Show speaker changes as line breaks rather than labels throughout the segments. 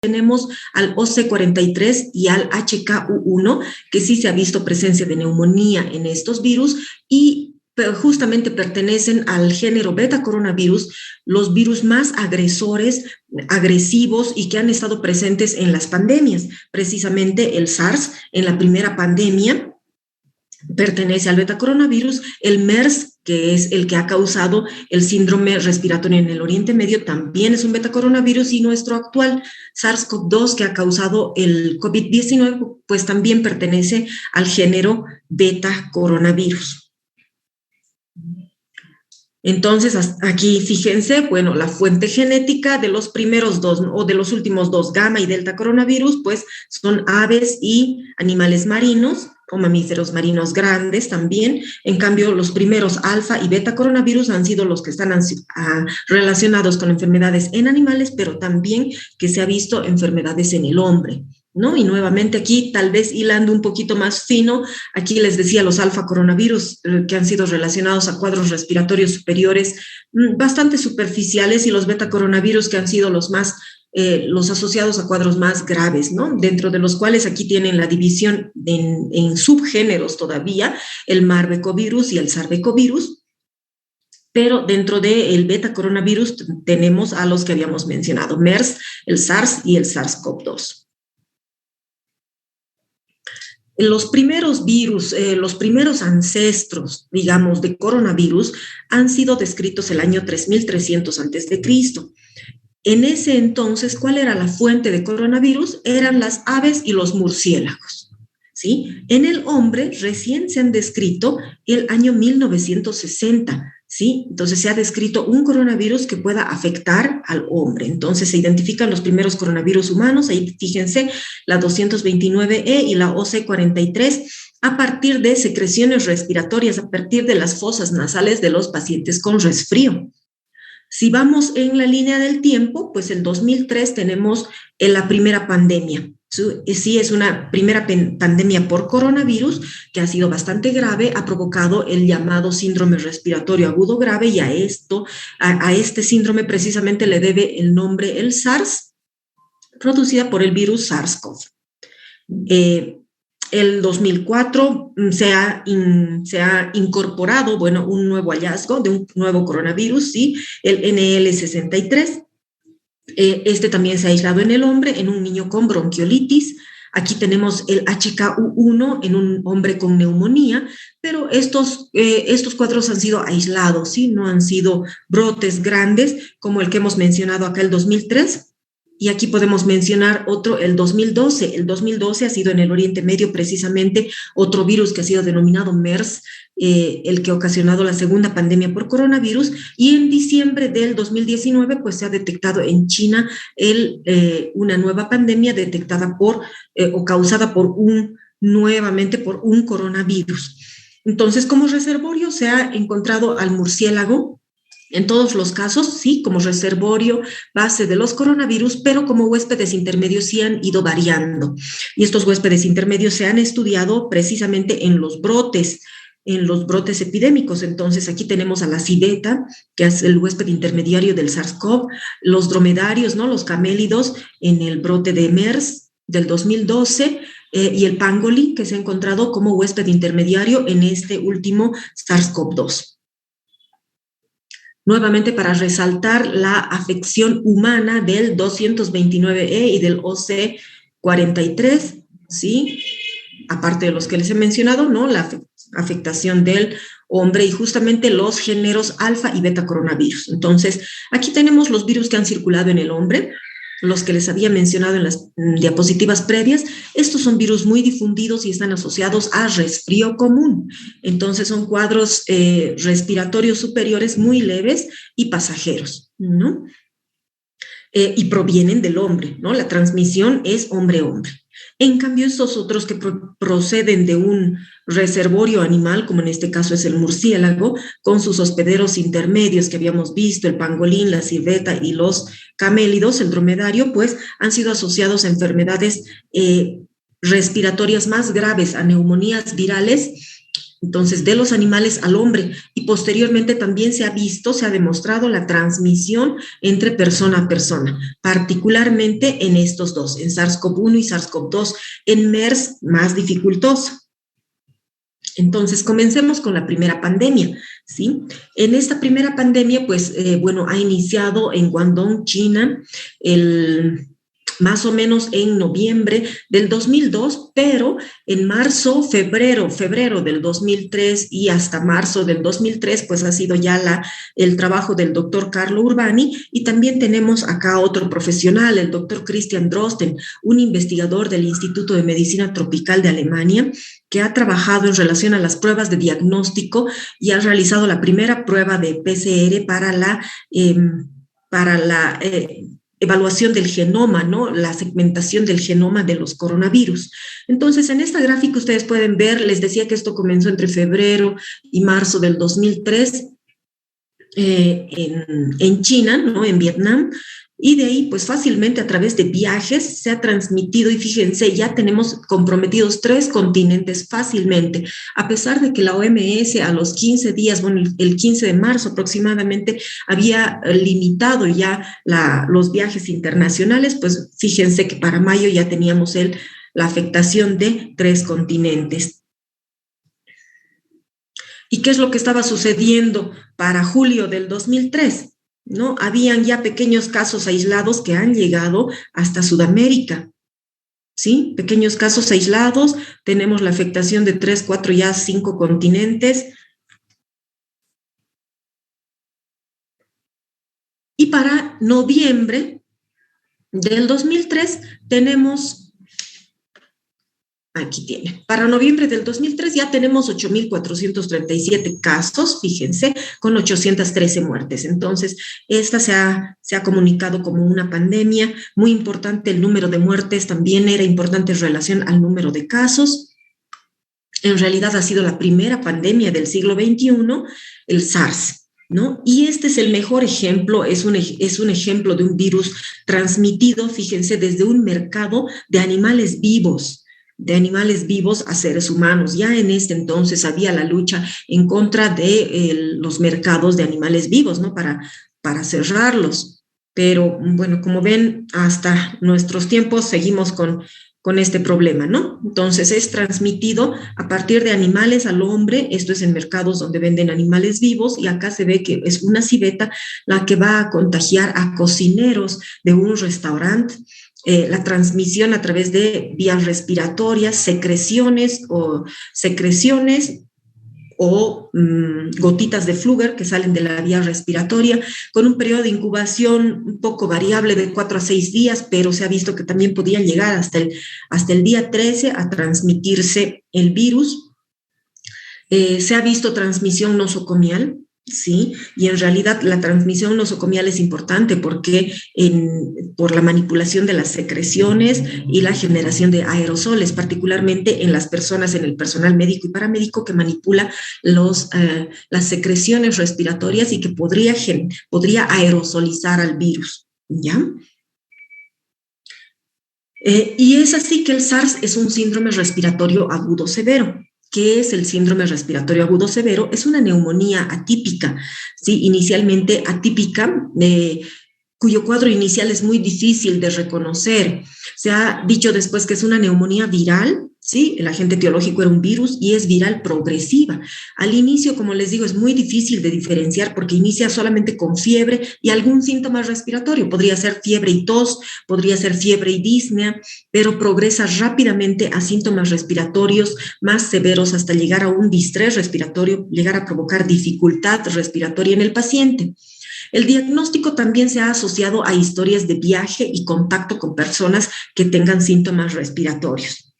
tenemos al OC43 y al HKU1, que sí se ha visto presencia de neumonía en estos virus y justamente pertenecen al género beta coronavirus, los virus más agresores, agresivos y que han estado presentes en las pandemias. Precisamente el SARS en la primera pandemia pertenece al beta coronavirus, el MERS, que es el que ha causado el síndrome respiratorio en el Oriente Medio, también es un beta coronavirus, y nuestro actual SARS-CoV-2, que ha causado el COVID-19, pues también pertenece al género beta coronavirus. Entonces, aquí fíjense, bueno, la fuente genética de los primeros dos o de los últimos dos, gamma y delta coronavirus, pues son aves y animales marinos o mamíferos marinos grandes también. En cambio, los primeros alfa y beta coronavirus han sido los que están relacionados con enfermedades en animales, pero también que se ha visto enfermedades en el hombre, ¿no? Y nuevamente aquí, tal vez hilando un poquito más fino, aquí les decía los alfa coronavirus que han sido relacionados a cuadros respiratorios superiores bastante superficiales, y los beta coronavirus que han sido los asociados a cuadros más graves, ¿no? Dentro de los cuales aquí tienen la división en subgéneros todavía, el marbecovirus y el sarbecovirus. Pero dentro del beta coronavirus tenemos a los que habíamos mencionado, MERS, el SARS y el SARS-CoV-2. Los primeros virus, los primeros ancestros, digamos, de coronavirus han sido descritos el año 3300 a.C. En ese entonces, ¿cuál era la fuente de coronavirus? Eran las aves y los murciélagos, ¿sí? En el hombre recién se han descrito el año 1960, ¿sí? Entonces se ha descrito un coronavirus que pueda afectar al hombre. Entonces se identifican los primeros coronavirus humanos, ahí fíjense, la 229E y la OC43, a partir de secreciones respiratorias, a partir de las fosas nasales de los pacientes con resfrío. Si vamos en la línea del tiempo, pues en 2003 tenemos la primera pandemia. Sí, es una primera pandemia por coronavirus que ha sido bastante grave, ha provocado el llamado síndrome respiratorio agudo grave, y a este síndrome precisamente le debe el nombre el SARS, producida por el virus SARS-CoV. El 2004 se ha incorporado, bueno, un nuevo hallazgo de un nuevo coronavirus, ¿sí? El NL63. Este también se ha aislado en el hombre, en un niño con bronquiolitis. Aquí tenemos el HKU1 en un hombre con neumonía, pero estos cuadros han sido aislados, ¿sí? No han sido brotes grandes como el que hemos mencionado acá, el 2003. Y aquí podemos mencionar otro, el 2012. El 2012 ha sido en el Oriente Medio precisamente otro virus que ha sido denominado MERS, el que ha ocasionado la segunda pandemia por coronavirus. Y en diciembre del 2019, pues se ha detectado en China una nueva pandemia detectada o causada nuevamente por un coronavirus. Entonces, como reservorio se ha encontrado al murciélago, en todos los casos, sí, como reservorio base de los coronavirus, pero como huéspedes intermedios sí han ido variando. Y estos huéspedes intermedios se han estudiado precisamente en los brotes epidémicos. Entonces, aquí tenemos a la civeta, que es el huésped intermediario del SARS-CoV, los dromedarios, ¿no? Los camélidos en el brote de MERS del 2012, y el pangolín, que se ha encontrado como huésped intermediario en este último SARS-CoV-2. Nuevamente, para resaltar la afección humana del 229E y del OC43, ¿sí? Aparte de los que les he mencionado, ¿no? La afectación del hombre y justamente los géneros alfa y beta coronavirus. Entonces, aquí tenemos los virus que han circulado en el hombre, los que les había mencionado en las diapositivas previas. Estos son virus muy difundidos y están asociados a resfrío común. Entonces son cuadros respiratorios superiores muy leves y pasajeros, ¿no? Y provienen del hombre, ¿no? La transmisión es hombre-hombre. En cambio, estos otros que proceden de un reservorio animal, como en este caso es el murciélago, con sus hospederos intermedios que habíamos visto, el pangolín, la civeta y los camélidos, el dromedario, pues han sido asociados a enfermedades respiratorias más graves, a neumonías virales Entonces, de los animales al hombre. Y posteriormente también se ha demostrado la transmisión entre persona a persona, particularmente en estos dos, en SARS-CoV-1 y SARS-CoV-2. En MERS, más dificultoso. Entonces, comencemos con la primera pandemia, ¿sí? En esta primera pandemia, pues, ha iniciado en Guangdong, China, más o menos en noviembre del 2002, pero en febrero del 2003 y hasta marzo del 2003, pues ha sido ya el trabajo del doctor Carlo Urbani, y también tenemos acá otro profesional, el doctor Christian Drosten, un investigador del Instituto de Medicina Tropical de Alemania, que ha trabajado en relación a las pruebas de diagnóstico y ha realizado la primera prueba de PCR para la evaluación del genoma, ¿no? La segmentación del genoma de los coronavirus. Entonces, en esta gráfica ustedes pueden ver, les decía que esto comenzó entre febrero y marzo del 2003 en China, ¿no? En Vietnam, y de ahí, pues fácilmente a través de viajes se ha transmitido, y fíjense, ya tenemos comprometidos 3 continentes fácilmente, a pesar de que la OMS a los 15 días, el 15 de marzo aproximadamente, había limitado ya los viajes internacionales, pues fíjense que para mayo ya teníamos la afectación de 3 continentes. ¿Y qué es lo que estaba sucediendo para julio del 2003? ¿No? Habían ya pequeños casos aislados que han llegado hasta Sudamérica, ¿sí? Pequeños casos aislados, tenemos la afectación de 3, 4, ya 5 continentes. Y para noviembre del 2003 tenemos... Aquí tiene. Para noviembre del 2003 ya tenemos 8.437 casos, fíjense, con 813 muertes. Entonces, esta se ha comunicado como una pandemia. Muy importante el número de muertes, también era importante en relación al número de casos. En realidad ha sido la primera pandemia del siglo XXI, el SARS, ¿no? Y este es el mejor ejemplo, es un ejemplo de un virus transmitido, fíjense, desde un mercado de animales vivos a seres humanos. Ya en este entonces había la lucha en contra de los mercados de animales vivos, ¿no? Para cerrarlos. Pero bueno, como ven, hasta nuestros tiempos seguimos con este problema, ¿no? Entonces es transmitido a partir de animales al hombre, esto es en mercados donde venden animales vivos, y acá se ve que es una civeta la que va a contagiar a cocineros de un restaurante. La transmisión a través de vías respiratorias, secreciones o gotitas de Fluger que salen de la vía respiratoria, con un periodo de incubación un poco variable de 4 a 6 días, pero se ha visto que también podían llegar hasta el día 13 a transmitirse el virus. Se ha visto transmisión nosocomial, ¿sí? Y en realidad la transmisión nosocomial es importante porque por la manipulación de las secreciones y la generación de aerosoles, particularmente en las personas, en el personal médico y paramédico que manipula las secreciones respiratorias y que podría aerosolizar al virus, ¿ya? Y es así que el SARS es un síndrome respiratorio agudo severo. ¿Qué es el síndrome respiratorio agudo severo? Es una neumonía atípica, ¿sí? Inicialmente atípica, cuyo cuadro inicial es muy difícil de reconocer. Se ha dicho después que es una neumonía viral, ¿sí? El agente etiológico era un virus y es viral progresiva. Al inicio, como les digo, es muy difícil de diferenciar porque inicia solamente con fiebre y algún síntoma respiratorio. Podría ser fiebre y tos, podría ser fiebre y disnea, pero progresa rápidamente a síntomas respiratorios más severos hasta llegar a un distrés respiratorio, llegar a provocar dificultad respiratoria en el paciente. El diagnóstico también se ha asociado a historias de viaje y contacto con personas que tengan síntomas respiratorios.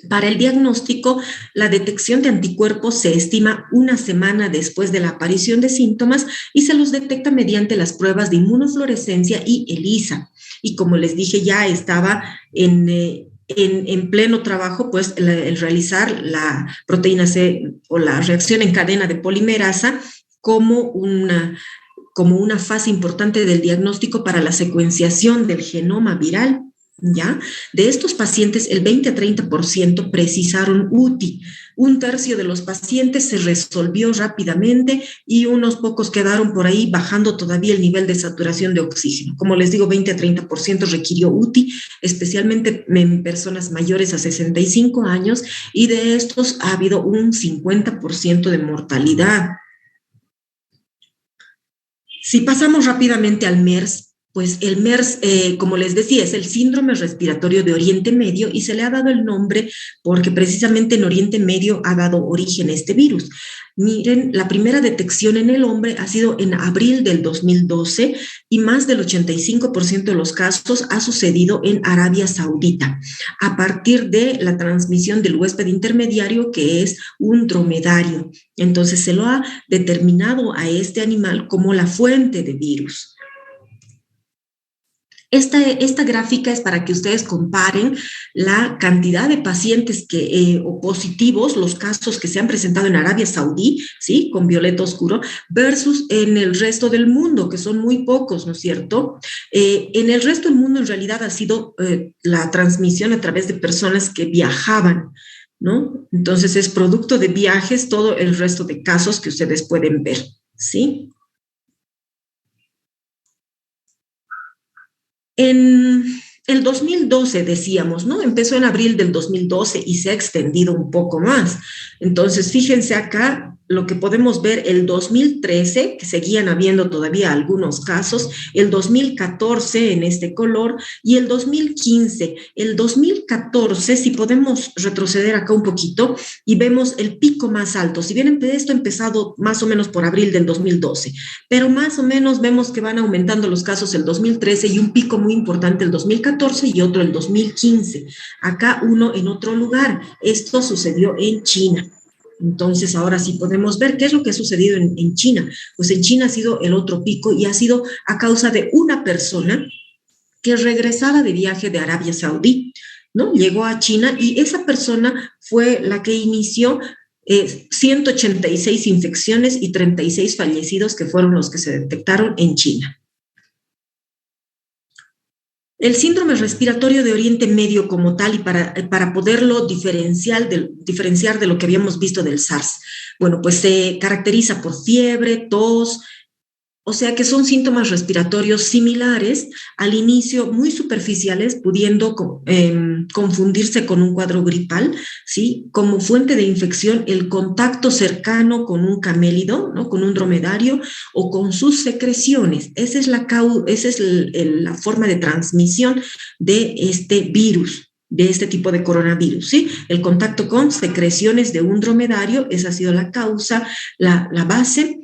Para el diagnóstico, la detección de anticuerpos se estima una semana después de la aparición de síntomas y se los detecta mediante las pruebas de inmunofluorescencia y ELISA. Y como les dije, ya estaba en pleno trabajo, pues el realizar la proteína C o la reacción en cadena de polimerasa como una fase importante del diagnóstico para la secuenciación del genoma viral, ¿Ya? De estos pacientes, el 20 a 30% precisaron UTI. Un tercio de los pacientes se resolvió rápidamente y unos pocos quedaron por ahí bajando todavía el nivel de saturación de oxígeno. Como les digo, 20 a 30% requirió UTI, especialmente en personas mayores a 65 años, y de estos ha habido un 50% de mortalidad. Si pasamos rápidamente al MERS, pues el MERS, como les decía, es el síndrome respiratorio de Oriente Medio y se le ha dado el nombre porque precisamente en Oriente Medio ha dado origen a este virus. Miren, la primera detección en el hombre ha sido en abril del 2012 y más del 85% de los casos ha sucedido en Arabia Saudita, a partir de la transmisión del huésped intermediario, que es un dromedario. Entonces se lo ha determinado a este animal como la fuente de virus. Esta gráfica es para que ustedes comparen la cantidad de pacientes o positivos, los casos que se han presentado en Arabia Saudí, ¿sí? Con violeta oscuro, versus en el resto del mundo, que son muy pocos, ¿no es cierto? En el resto del mundo, en realidad, ha sido la transmisión a través de personas que viajaban, ¿no? Entonces, es producto de viajes todo el resto de casos que ustedes pueden ver, ¿sí? En el 2012, decíamos, ¿no? Empezó en abril del 2012 y se ha extendido un poco más. Entonces, fíjense acá lo que podemos ver: el 2013, que seguían habiendo todavía algunos casos, el 2014 en este color y el 2015. El 2014, si podemos retroceder acá un poquito y vemos el pico más alto, si bien esto ha empezado más o menos por abril del 2012, pero más o menos vemos que van aumentando los casos el 2013 y un pico muy importante el 2014 y otro el 2015. Acá uno en otro lugar. Esto sucedió en China. Entonces, ahora sí podemos ver qué es lo que ha sucedido en China. Pues en China ha sido el otro pico y ha sido a causa de una persona que regresaba de viaje de Arabia Saudí, ¿no? Llegó a China y esa persona fue la que inició 186 infecciones y 36 fallecidos, que fueron los que se detectaron en China. El síndrome respiratorio de Oriente Medio como tal, y para poderlo diferenciar de lo que habíamos visto del SARS, bueno, pues se caracteriza por fiebre, tos, o sea que son síntomas respiratorios similares, al inicio muy superficiales, pudiendo confundirse con un cuadro gripal, ¿sí? Como fuente de infección, el contacto cercano con un camélido, ¿no? Con un dromedario o con sus secreciones. Esa es la forma de transmisión de este virus, de este tipo de coronavirus, ¿sí? El contacto con secreciones de un dromedario, esa ha sido la causa, la base,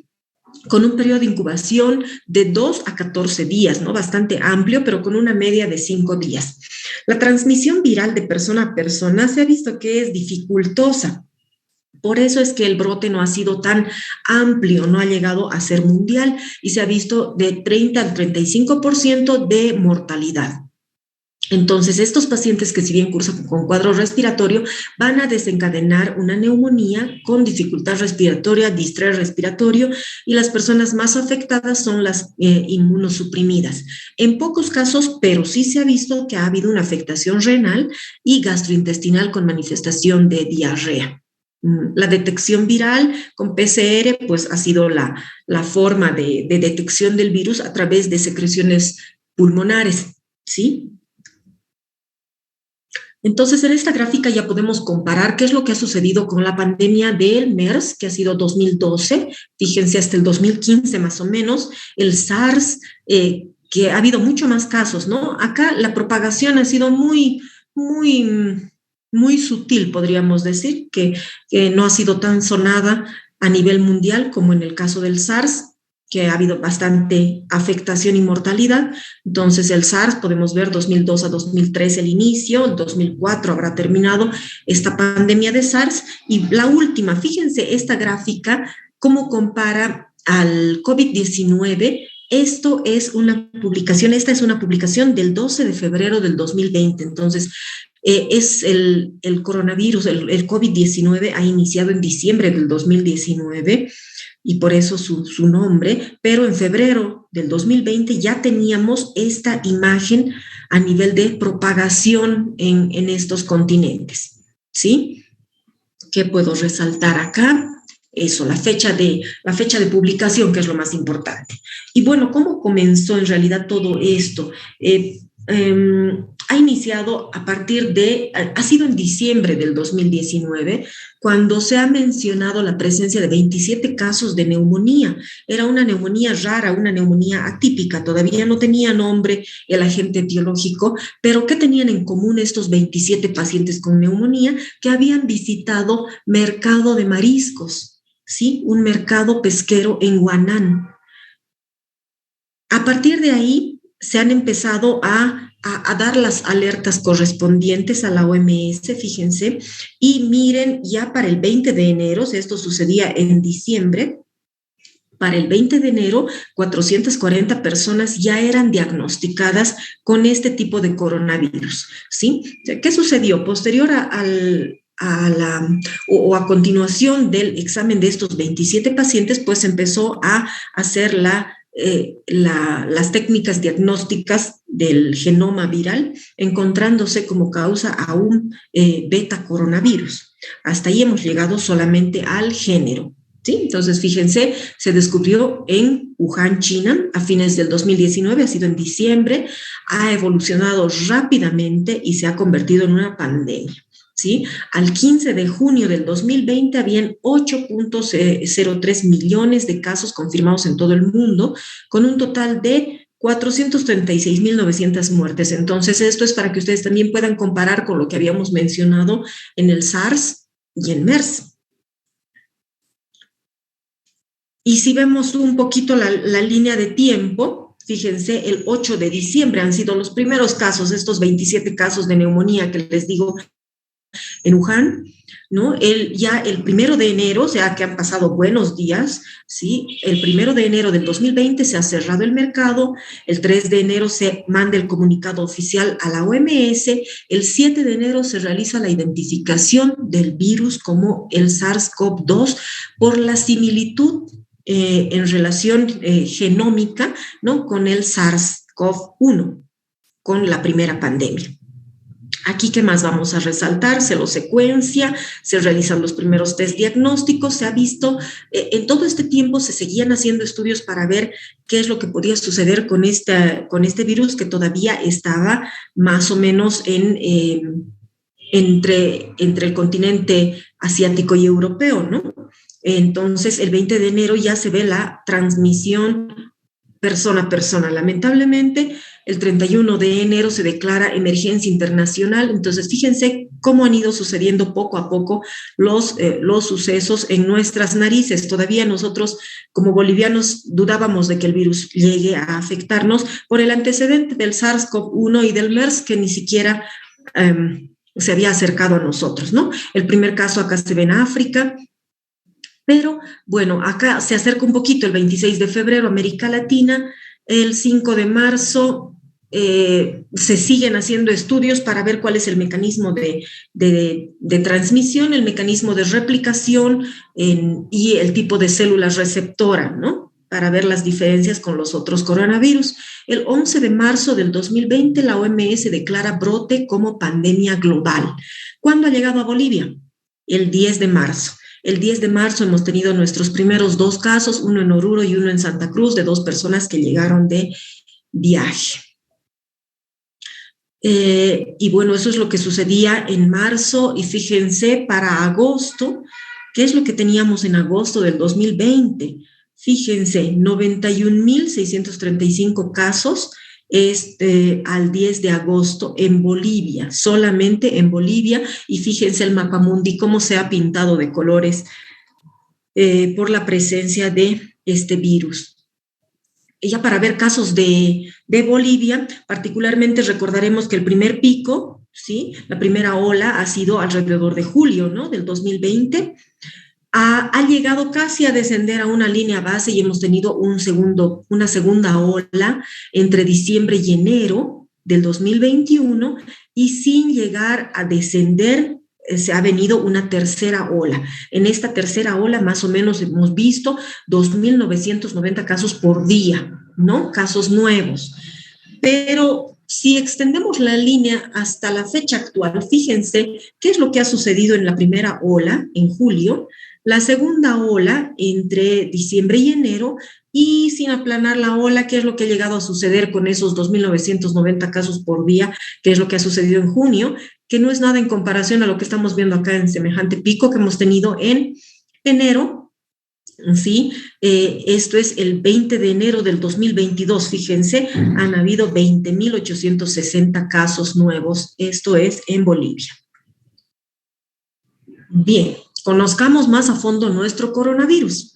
con un periodo de incubación de 2 a 14 días, ¿no? Bastante amplio, pero con una media de 5 días. La transmisión viral de persona a persona se ha visto que es dificultosa. Por eso es que el brote no ha sido tan amplio, no ha llegado a ser mundial y se ha visto de 30 al 35% de mortalidad. Entonces, estos pacientes que si bien cursan con cuadro respiratorio van a desencadenar una neumonía con dificultad respiratoria, distrés respiratorio, y las personas más afectadas son las inmunosuprimidas. En pocos casos, pero sí se ha visto que ha habido una afectación renal y gastrointestinal con manifestación de diarrea. La detección viral con PCR pues ha sido la forma de detección del virus a través de secreciones pulmonares, ¿sí? Entonces, en esta gráfica ya podemos comparar qué es lo que ha sucedido con la pandemia del MERS, que ha sido 2012, fíjense, hasta el 2015 más o menos, el SARS, que ha habido mucho más casos, ¿no? Acá la propagación ha sido muy sutil, podríamos decir, que no ha sido tan sonada a nivel mundial como en el caso del SARS, que ha habido bastante afectación y mortalidad. Entonces, el SARS, podemos ver 2002 a 2003 el inicio, en 2004 habrá terminado esta pandemia de SARS, y la última, fíjense esta gráfica, cómo compara al COVID-19. Esta es una publicación del 12 de febrero del 2020, entonces es el coronavirus, el COVID-19 ha iniciado en diciembre del 2019, y por eso su nombre, pero en febrero del 2020 ya teníamos esta imagen a nivel de propagación en estos continentes, ¿sí? ¿Qué puedo resaltar acá? Eso, la fecha de publicación, que es lo más importante. Y bueno, ¿cómo comenzó en realidad todo esto? Ha iniciado ha sido en diciembre del 2019, cuando se ha mencionado la presencia de 27 casos de neumonía. Era una neumonía rara, una neumonía atípica, todavía no tenía nombre el agente etiológico, pero ¿qué tenían en común estos 27 pacientes con neumonía? Que habían visitado mercado de mariscos, ¿sí? Un mercado pesquero en Huanan. A partir de ahí se han empezado a dar las alertas correspondientes a la OMS, fíjense, y miren, ya para el 20 de enero, esto sucedía en diciembre, para el 20 de enero, 440 personas ya eran diagnosticadas con este tipo de coronavirus, ¿sí? ¿Qué sucedió? Posterior a continuación del examen de estos 27 pacientes, pues empezó a hacer las técnicas diagnósticas del genoma viral, encontrándose como causa a un beta coronavirus. Hasta ahí hemos llegado solamente al género. ¿Sí? Entonces, fíjense, se descubrió en Wuhan, China, a fines del 2019, ha sido en diciembre, ha evolucionado rápidamente y se ha convertido en una pandemia. ¿Sí? Al 15 de junio del 2020 habían 8.03 millones de casos confirmados en todo el mundo, con un total de 436.900 muertes. Entonces, esto es para que ustedes también puedan comparar con lo que habíamos mencionado en el SARS y en MERS. Y si vemos un poquito la línea de tiempo, fíjense, el 8 de diciembre han sido los primeros casos, estos 27 casos de neumonía que les digo en Wuhan, ¿no? Ya el 1 de enero, o sea que han pasado buenos días, ¿sí? El 1 de enero del 2020 se ha cerrado el mercado, el 3 de enero se manda el comunicado oficial a la OMS, el 7 de enero se realiza la identificación del virus como el SARS-CoV-2 por la similitud en relación genómica, ¿no? Con el SARS-CoV-1, con la primera pandemia. Aquí, ¿qué más vamos a resaltar? Se lo secuencia, se realizan los primeros test diagnósticos, se ha visto, en todo este tiempo se seguían haciendo estudios para ver qué es lo que podía suceder con este virus que todavía estaba más o menos entre el continente asiático y europeo, ¿no? Entonces, el 20 de enero ya se ve la transmisión persona a persona. Lamentablemente, el 31 de enero se declara emergencia internacional. Entonces, fíjense cómo han ido sucediendo poco a poco los sucesos en nuestras narices. Todavía nosotros, como bolivianos, dudábamos de que el virus llegue a afectarnos por el antecedente del SARS-CoV-1 y del MERS, que ni siquiera se había acercado a nosotros, ¿no? El primer caso acá se ve en África. Pero bueno, acá se acerca un poquito el 26 de febrero, América Latina, el 5 de marzo se siguen haciendo estudios para ver cuál es el mecanismo de transmisión, el mecanismo de replicación y el tipo de células receptora, ¿no? Para ver las diferencias con los otros coronavirus. El 11 de marzo del 2020, la OMS declara brote como pandemia global. ¿Cuándo ha llegado a Bolivia? El 10 de marzo. El 10 de marzo hemos tenido nuestros primeros 2 casos, uno en Oruro y uno en Santa Cruz, de 2 personas que llegaron de viaje. Y bueno, eso es lo que sucedía en marzo. Y fíjense, para agosto, ¿qué es lo que teníamos en agosto del 2020? Fíjense, 91.635 casos al 10 de agosto en Bolivia, solamente en Bolivia, y fíjense el mapamundi cómo se ha pintado de colores por la presencia de este virus. Y ya para ver casos de Bolivia, particularmente recordaremos que el primer pico, ¿sí? La primera ola ha sido alrededor de julio, ¿no? Del 2020. Ha llegado casi a descender a una línea base y hemos tenido una segunda ola entre diciembre y enero del 2021 y sin llegar a descender se ha venido una tercera ola. En esta tercera ola más o menos hemos visto 2.990 casos por día, ¿no? Casos nuevos. Pero si extendemos la línea hasta la fecha actual, fíjense qué es lo que ha sucedido en la primera ola, en julio, la segunda ola entre diciembre y enero, y sin aplanar la ola, qué es lo que ha llegado a suceder con esos 2.990 casos por día, qué es lo que ha sucedido en junio, que no es nada en comparación a lo que estamos viendo acá en semejante pico que hemos tenido en enero. ¿Sí? Esto es el 20 de enero del 2022, fíjense, han habido 20.860 casos nuevos, esto es en Bolivia. Bien, conozcamos más a fondo nuestro coronavirus.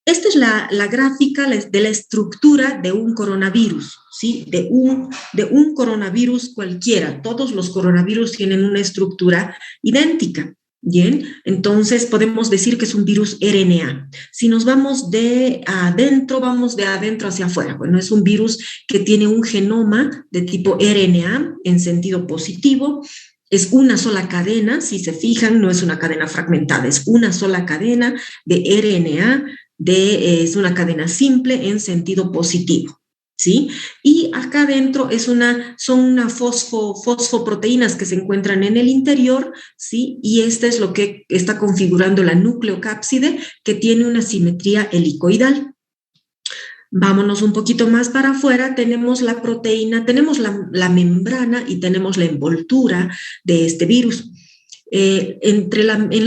Esta es la gráfica de la estructura de un coronavirus, ¿sí? De un coronavirus cualquiera. Todos los coronavirus tienen una estructura idéntica. Bien, entonces podemos decir que es un virus RNA. Si nos vamos de adentro hacia afuera. Bueno, es un virus que tiene un genoma de tipo RNA en sentido positivo. Es una sola cadena, si se fijan, no es una cadena fragmentada, es una sola cadena de RNA, es una cadena simple en sentido positivo. ¿Sí? Y acá adentro son unas fosfoproteínas que se encuentran en el interior, ¿sí? Y este es lo que está configurando la nucleocápside, que tiene una simetría helicoidal. Vámonos un poquito más para afuera, tenemos la proteína, tenemos la membrana y tenemos la envoltura de este virus. En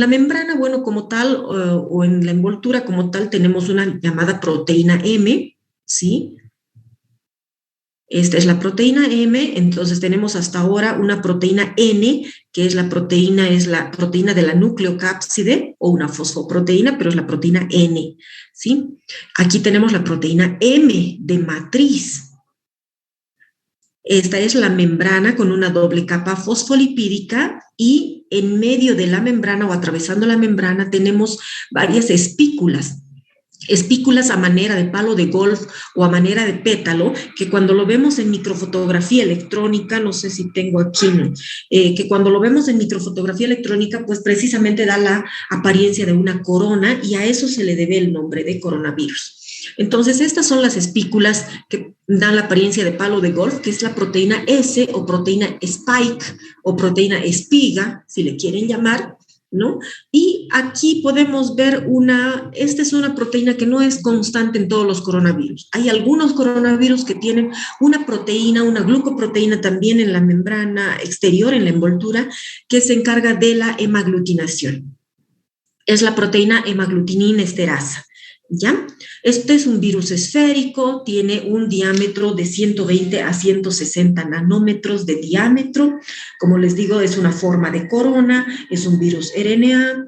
la membrana, bueno, como tal, o en la envoltura como tal, tenemos una llamada proteína M, ¿sí? Esta es la proteína M, entonces tenemos hasta ahora una proteína N, que es la proteína de la nucleocápside, o una fosfoproteína, pero es la proteína N, ¿sí? Aquí tenemos la proteína M de matriz. Esta es la membrana con una doble capa fosfolipídica y en medio de la membrana o atravesando la membrana tenemos varias espículas a manera de palo de golf o a manera de pétalo, que cuando lo vemos en microfotografía electrónica, no sé si tengo aquí, ¿no? Que cuando lo vemos en microfotografía electrónica, pues precisamente da la apariencia de una corona y a eso se le debe el nombre de coronavirus. Entonces, estas son las espículas que dan la apariencia de palo de golf, que es la proteína S o proteína spike o proteína espiga, si le quieren llamar, ¿no? Y aquí podemos ver esta es una proteína que no es constante en todos los coronavirus. Hay algunos coronavirus que tienen una proteína, una glucoproteína también en la membrana exterior, en la envoltura, que se encarga de la hemaglutinación. Es la proteína hemaglutinina esterasa. ¿Ya? Este es un virus esférico, tiene un diámetro de 120 a 160 nanómetros de diámetro. Como les digo, es una forma de corona, es un virus RNA,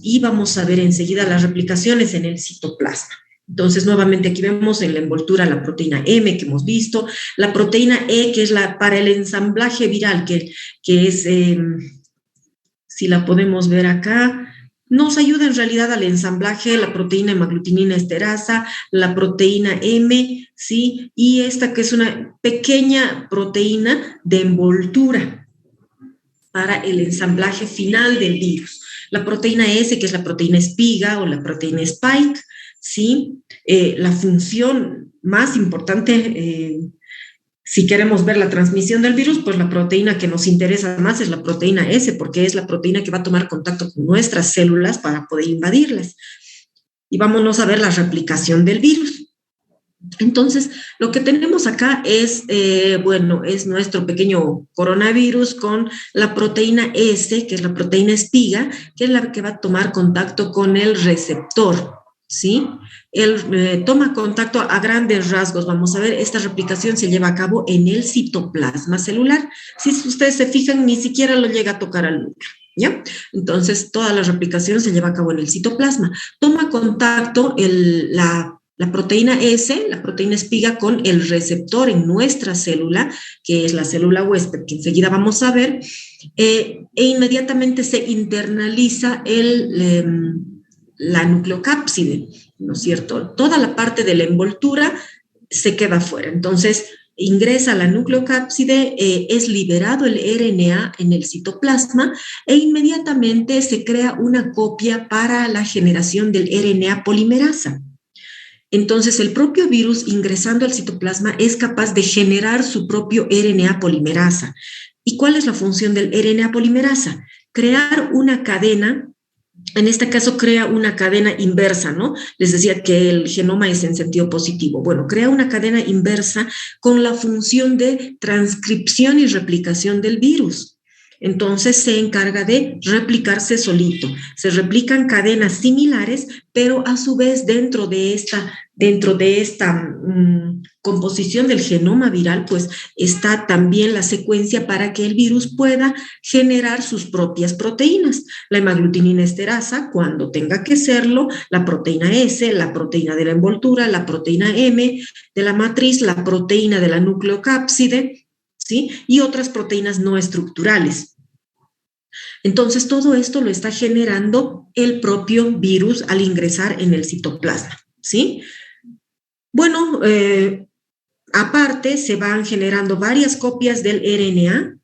y vamos a ver enseguida las replicaciones en el citoplasma. Entonces, nuevamente aquí vemos en la envoltura la proteína M que hemos visto, la proteína E, que es para el ensamblaje viral, que es, si la podemos ver acá, nos ayuda en realidad al ensamblaje, la proteína hemaglutinina esterasa, la proteína M, ¿sí? Y esta que es una pequeña proteína de envoltura para el ensamblaje final del virus. La proteína S, que es la proteína espiga o la proteína spike, ¿sí? La función más importante, si queremos ver la transmisión del virus, pues la proteína que nos interesa más es la proteína S, porque es la proteína que va a tomar contacto con nuestras células para poder invadirlas. Y vámonos a ver la replicación del virus. Entonces, lo que tenemos acá es, es nuestro pequeño coronavirus con la proteína S, que es la proteína espiga, que es la que va a tomar contacto con el receptor, ¿sí? Él toma contacto a grandes rasgos. Vamos a ver, esta replicación se lleva a cabo en el citoplasma celular. Si ustedes se fijan, ni siquiera lo llega a tocar al núcleo, ¿ya? Entonces, toda la replicación se lleva a cabo en el citoplasma. Toma contacto la proteína S, la proteína espiga, con el receptor en nuestra célula, que es la célula huésped, que enseguida vamos a ver, e inmediatamente se internaliza la nucleocápside, ¿no es cierto? Toda la parte de la envoltura se queda fuera. Entonces, ingresa la nucleocápside, es liberado el RNA en el citoplasma e inmediatamente se crea una copia para la generación del RNA polimerasa. Entonces, el propio virus ingresando al citoplasma es capaz de generar su propio RNA polimerasa. ¿Y cuál es la función del RNA polimerasa? Crear una cadena. En este caso crea una cadena inversa, ¿no? Les decía que el genoma es en sentido positivo. Bueno, crea una cadena inversa con la función de transcripción y replicación del virus. Entonces se encarga de replicarse solito. Se replican cadenas similares, pero a su vez dentro de esta composición del genoma viral, pues está también la secuencia para que el virus pueda generar sus propias proteínas. La hemaglutinina esterasa, cuando tenga que serlo, la proteína S, la proteína de la envoltura, la proteína M de la matriz, la proteína de la nucleocápside, ¿sí? Y otras proteínas no estructurales. Entonces, todo esto lo está generando el propio virus al ingresar en el citoplasma, ¿sí? Bueno, aparte se van generando varias copias del RNA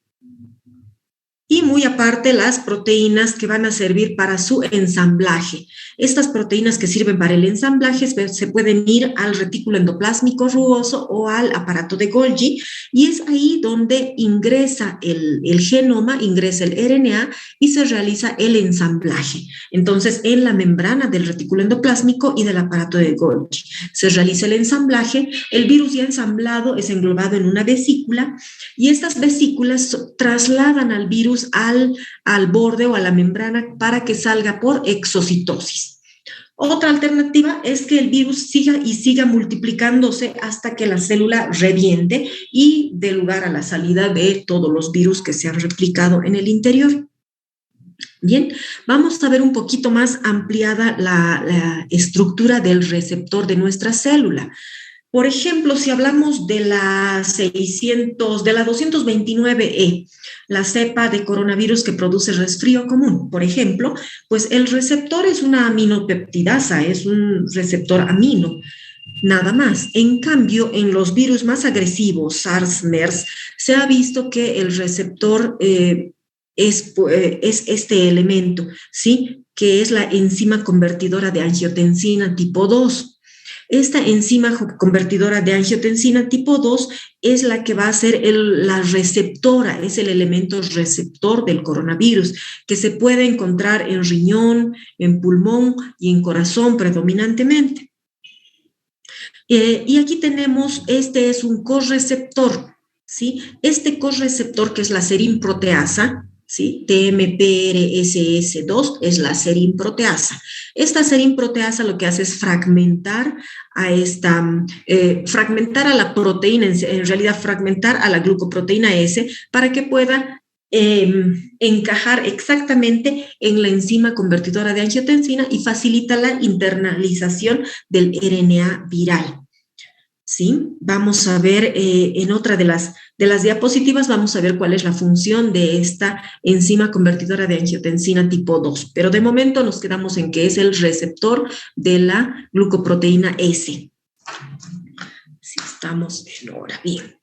y muy aparte las proteínas que van a servir para su ensamblaje. Estas proteínas que sirven para el ensamblaje se pueden ir al retículo endoplásmico rugoso o al aparato de Golgi, y es ahí donde ingresa el genoma, ingresa el RNA y se realiza el ensamblaje. Entonces, en la membrana del retículo endoplásmico y del aparato de Golgi se realiza el ensamblaje. El virus ya ensamblado es englobado en una vesícula y estas vesículas trasladan al virus al borde o a la membrana para que salga por exocitosis. Otra alternativa es que el virus siga multiplicándose hasta que la célula reviente y dé lugar a la salida de todos los virus que se han replicado en el interior. Bien, vamos a ver un poquito más ampliada la estructura del receptor de nuestra célula. Por ejemplo, si hablamos de la 229E, la cepa de coronavirus que produce resfrío común, por ejemplo, pues el receptor es una aminopeptidasa, es un receptor amino, nada más. En cambio, en los virus más agresivos, SARS, MERS, se ha visto que el receptor es este elemento, ¿sí? Que es la enzima convertidora de angiotensina tipo 2. Esta enzima convertidora de angiotensina tipo 2 es la que va a ser la receptora, es el elemento receptor del coronavirus, que se puede encontrar en riñón, en pulmón y en corazón predominantemente. Y aquí tenemos, este es un correceptor, ¿sí? Este correceptor, que es la serin-proteasa, ¿sí? TMPRSS2 es la serin-proteasa. Esta serin-proteasa lo que hace es fragmentar a la proteína, en realidad fragmentar a la glucoproteína S para que pueda encajar exactamente en la enzima convertidora de angiotensina y facilita la internalización del RNA viral. ¿Sí? Vamos a ver en otra de las diapositivas, vamos a ver cuál es la función de esta enzima convertidora de angiotensina tipo 2, pero de momento nos quedamos en que es el receptor de la glucoproteína S. Si estamos en hora, bien.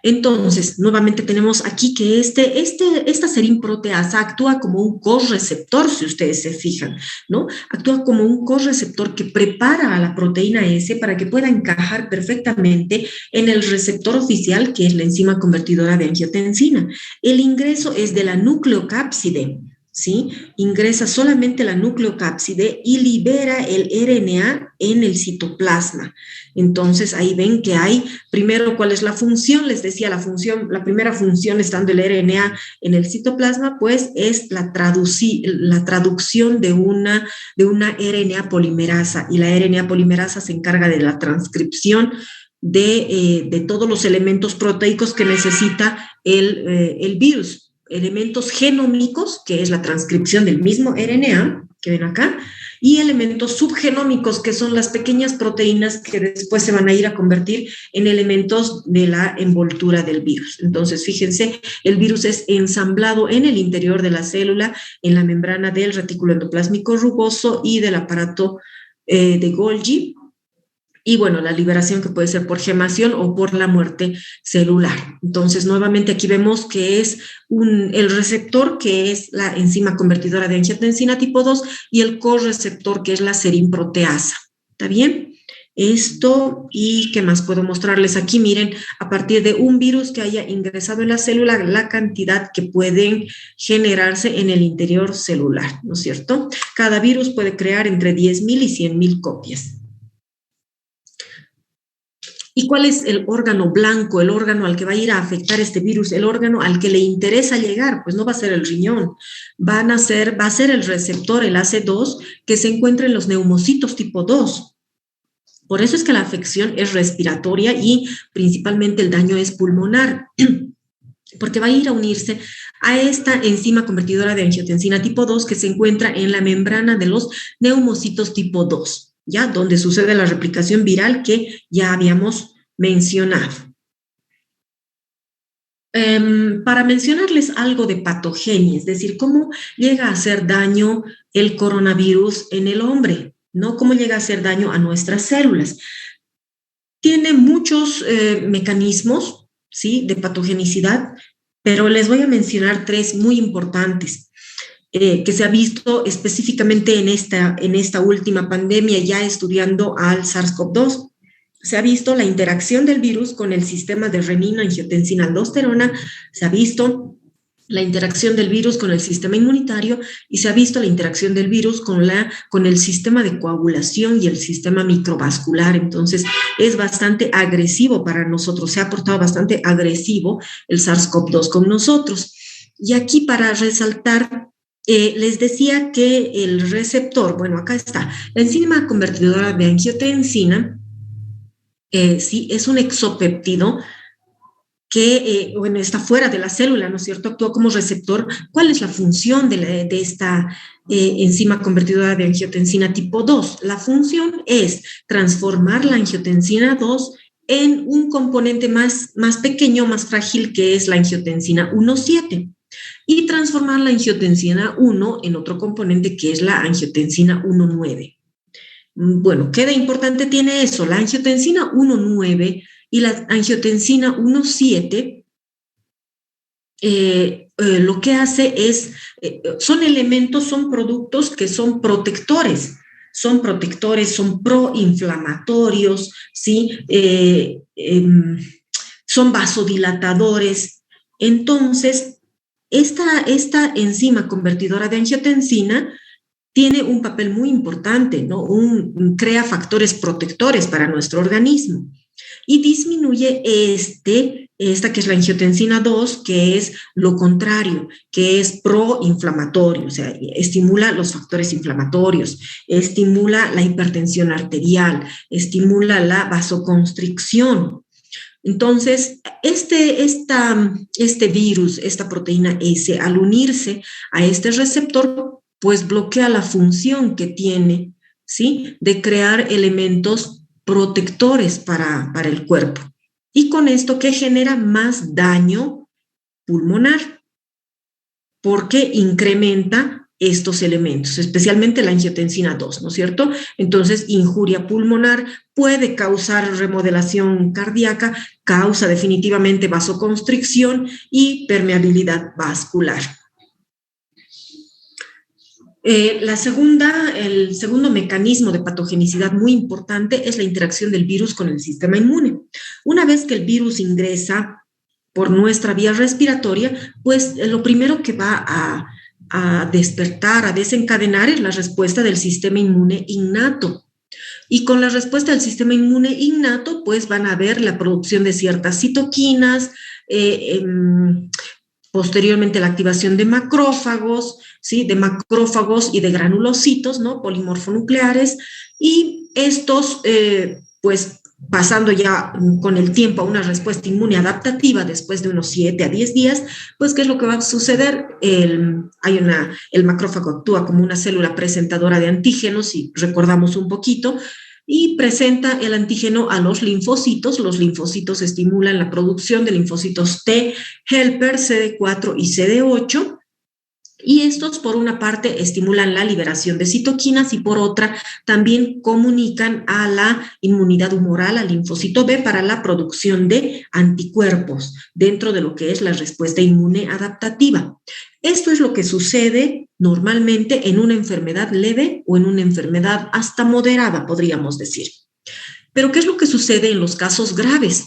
Entonces, nuevamente tenemos aquí que esta serin-proteasa actúa como un correceptor, si ustedes se fijan, ¿no? Actúa como un correceptor que prepara a la proteína S para que pueda encajar perfectamente en el receptor oficial, que es la enzima convertidora de angiotensina. El ingreso es de la nucleocápside, ¿sí? Ingresa solamente la nucleocápside y libera el RNA en el citoplasma. Entonces, ahí ven que hay, primero, ¿cuál es la función? Les decía, la primera función, estando el RNA en el citoplasma, pues es la traducción de una RNA polimerasa, y la RNA polimerasa se encarga de la transcripción de todos los elementos proteicos que necesita el virus, elementos genómicos, que es la transcripción del mismo RNA, que ven acá, y elementos subgenómicos, que son las pequeñas proteínas que después se van a ir a convertir en elementos de la envoltura del virus. Entonces, fíjense, el virus es ensamblado en el interior de la célula, en la membrana del retículo endoplásmico rugoso y del aparato de Golgi. Y bueno, la liberación que puede ser por gemación o por la muerte celular. Entonces, nuevamente aquí vemos que es el receptor, que es la enzima convertidora de angiotensina tipo 2, y el correceptor, que es la serin-proteasa. ¿Está bien? Esto, y qué más puedo mostrarles aquí. Miren, a partir de un virus que haya ingresado en la célula, la cantidad que pueden generarse en el interior celular, ¿no es cierto? Cada virus puede crear entre 10.000 y 100.000 copias. ¿Y cuál es el órgano blanco, el órgano al que va a ir a afectar este virus, el órgano al que le interesa llegar? Pues no va a ser el riñón, va a ser el receptor, el AC2, que se encuentra en los neumocitos tipo 2. Por eso es que la afección es respiratoria y principalmente el daño es pulmonar, porque va a ir a unirse a esta enzima convertidora de angiotensina tipo 2 que se encuentra en la membrana de los neumocitos tipo 2, ¿ya? Donde sucede la replicación viral que ya habíamos mencionado. Para mencionarles algo de patogenia, es decir, cómo llega a hacer daño el coronavirus en el hombre, ¿no? Cómo llega a hacer daño a nuestras células. Tiene muchos mecanismos, ¿sí?, de patogenicidad, pero les voy a mencionar tres muy importantes que se ha visto específicamente en esta última pandemia, ya estudiando al SARS-CoV-2. Se ha visto la interacción del virus con el sistema de renina-angiotensina-aldosterona, se ha visto la interacción del virus con el sistema inmunitario y se ha visto la interacción del virus con el sistema de coagulación y el sistema microvascular. Entonces, es bastante agresivo para nosotros, se ha portado bastante agresivo el SARS-CoV-2 con nosotros. Y aquí, para resaltar, les decía que el receptor, bueno, acá está, la enzima convertidora de angiotensina, sí, es un exopéptido que, bueno, está fuera de la célula, ¿no es cierto? Actúa como receptor. ¿Cuál es la función de esta enzima convertidora de angiotensina tipo 2? La función es transformar la angiotensina 2 en un componente más pequeño, más frágil, que es la angiotensina 1,7, y transformar la angiotensina 1 en otro componente que es la angiotensina 1,9. Bueno, ¿qué de importante tiene eso? La angiotensina 1,9 y la angiotensina 1,7 lo que hace es, son elementos, son productos que son protectores, son proinflamatorios, ¿sí? Son vasodilatadores. Entonces, esta enzima convertidora de angiotensina tiene un papel muy importante, ¿no? Crea factores protectores para nuestro organismo y disminuye esta que es la angiotensina 2, que es lo contrario, que es proinflamatorio, o sea, estimula los factores inflamatorios, estimula la hipertensión arterial, estimula la vasoconstricción. Entonces, este virus, esta proteína S, al unirse a este receptor, pues bloquea la función que tiene, ¿sí?, de crear elementos protectores para el cuerpo. Y con esto, ¿qué genera? Más daño pulmonar, porque incrementa estos elementos, especialmente la angiotensina 2, ¿no es cierto? Entonces, injuria pulmonar puede causar remodelación cardíaca, causa definitivamente vasoconstricción y permeabilidad vascular. El segundo mecanismo de patogenicidad muy importante es la interacción del virus con el sistema inmune. Una vez que el virus ingresa por nuestra vía respiratoria, pues lo primero que va a despertar, a desencadenar es la respuesta del sistema inmune innato. Y con la respuesta del sistema inmune innato, pues van a haber la producción de ciertas citoquinas, posteriormente la activación de macrófagos, ¿sí?, de macrófagos y de granulocitos, ¿no?, polimorfonucleares, y estos, pues pasando ya con el tiempo a una respuesta inmune adaptativa después de unos 7 a 10 días, pues ¿qué es lo que va a suceder? El macrófago actúa como una célula presentadora de antígenos, si recordamos un poquito, y presenta el antígeno a los linfocitos estimulan la producción de linfocitos T, helper, CD4 y CD8, y estos por una parte estimulan la liberación de citoquinas y por otra también comunican a la inmunidad humoral, al linfocito B, para la producción de anticuerpos dentro de lo que es la respuesta inmune adaptativa. Esto es lo que sucede normalmente en una enfermedad leve o en una enfermedad hasta moderada, podríamos decir. Pero ¿qué es lo que sucede en los casos graves?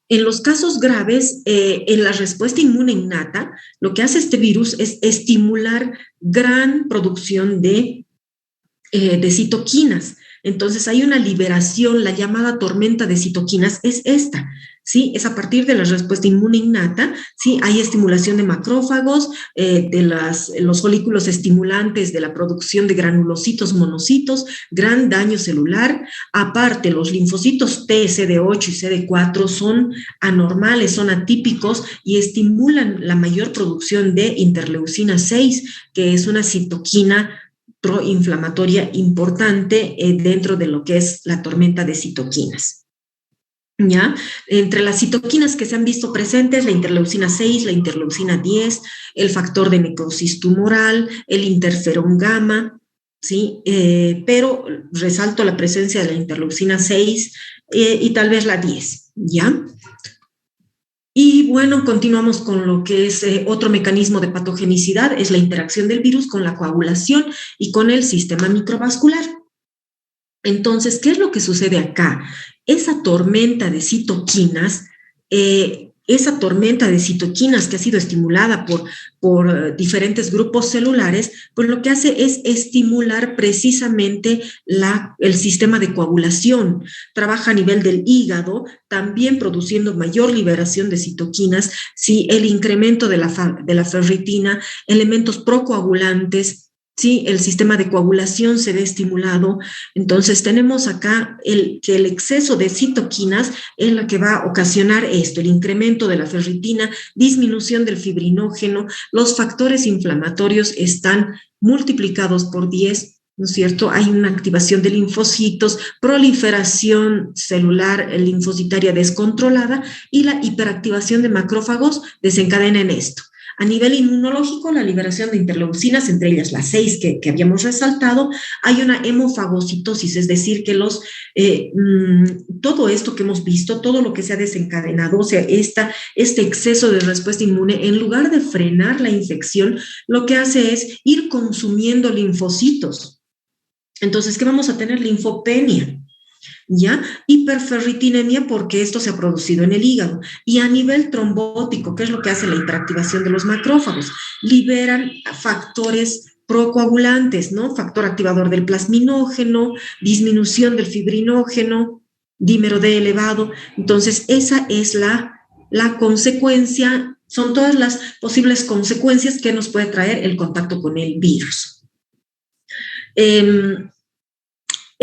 En los casos graves, en la respuesta inmune innata, lo que hace este virus es estimular gran producción de citoquinas. Entonces hay una liberación, la llamada tormenta de citoquinas es esta, ¿sí? Es a partir de la respuesta inmune innata, ¿sí? Hay estimulación de macrófagos, los folículos estimulantes de la producción de granulocitos, monocitos, gran daño celular. Aparte, los linfocitos T, CD8 y CD4 son anormales, son atípicos y estimulan la mayor producción de interleucina 6, que es una citoquina proinflamatoria importante dentro de lo que es la tormenta de citoquinas. ¿Ya? Entre las citoquinas que se han visto presentes, la interleucina 6, la interleucina 10, el factor de necrosis tumoral, el interferón gamma, ¿sí? Pero resalto la presencia de la interleucina 6 y tal vez la 10, ¿ya? Y bueno, continuamos con lo que es otro mecanismo de patogenicidad, es la interacción del virus con la coagulación y con el sistema microvascular. Entonces, ¿qué es lo que sucede acá? Esa tormenta de citoquinas, que ha sido estimulada por diferentes grupos celulares, pues lo que hace es estimular precisamente el sistema de coagulación. Trabaja a nivel del hígado, también produciendo mayor liberación de citoquinas, ¿sí? El incremento de la ferritina, elementos procoagulantes, ¿sí? El sistema de coagulación se ve estimulado. Entonces tenemos acá que el exceso de citoquinas es lo que va a ocasionar esto, el incremento de la ferritina, disminución del fibrinógeno, los factores inflamatorios están multiplicados por 10, ¿no es cierto? Hay una activación de linfocitos, proliferación celular linfocitaria descontrolada y la hiperactivación de macrófagos desencadena en esto. A nivel inmunológico, la liberación de interleucinas, entre ellas las 6 que habíamos resaltado, hay una hemofagocitosis, es decir, que todo esto que hemos visto, todo lo que se ha desencadenado, o sea, este exceso de respuesta inmune, en lugar de frenar la infección, lo que hace es ir consumiendo linfocitos. Entonces, ¿qué vamos a tener? Linfopenia. ¿Ya? Hiperferritinemia porque esto se ha producido en el hígado. Y a nivel trombótico, ¿qué es lo que hace la hiperactivación de los macrófagos? Liberan factores procoagulantes, ¿no? Factor activador del plasminógeno, disminución del fibrinógeno, dímero D elevado. Entonces, esa es la consecuencia, son todas las posibles consecuencias que nos puede traer el contacto con el virus.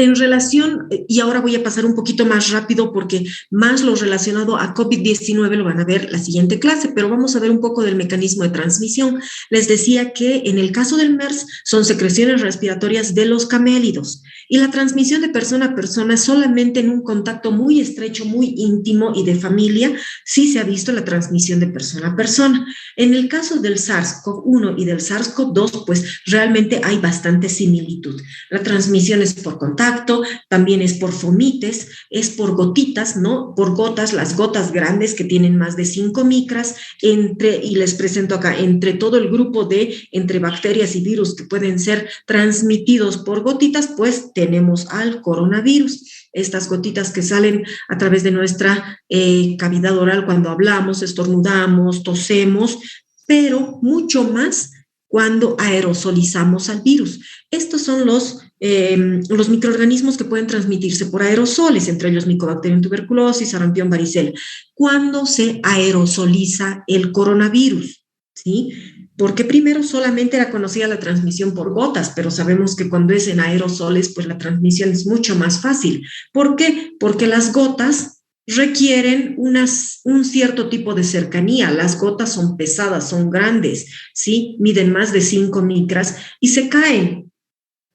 En relación, y ahora voy a pasar un poquito más rápido porque más lo relacionado a COVID-19 lo van a ver la siguiente clase, pero vamos a ver un poco del mecanismo de transmisión. Les decía que en el caso del MERS son secreciones respiratorias de los camélidos y la transmisión de persona a persona solamente en un contacto muy estrecho, muy íntimo y de familia, sí se ha visto la transmisión de persona a persona. En el caso del SARS-CoV-1 y del SARS-CoV-2, pues realmente hay bastante similitud. La transmisión es por contacto, también es por fomites, es por gotitas, ¿no? Por gotas, las gotas grandes que tienen más de 5 micras, y les presento acá, entre todo el grupo entre bacterias y virus que pueden ser transmitidos por gotitas, pues tenemos al coronavirus. Estas gotitas que salen a través de nuestra cavidad oral cuando hablamos, estornudamos, tosemos, pero mucho más cuando aerosolizamos al virus. Estos son los microorganismos que pueden transmitirse por aerosoles, entre ellos Mycobacterium tuberculosis, sarampión, varicela. Cuando se aerosoliza el coronavirus, ¿sí? Porque primero solamente era conocida la transmisión por gotas, pero sabemos que cuando es en aerosoles, pues la transmisión es mucho más fácil. ¿Por qué? Porque las gotas requieren un cierto tipo de cercanía. Las gotas son pesadas, son grandes, ¿sí? Miden más de 5 micras y se caen.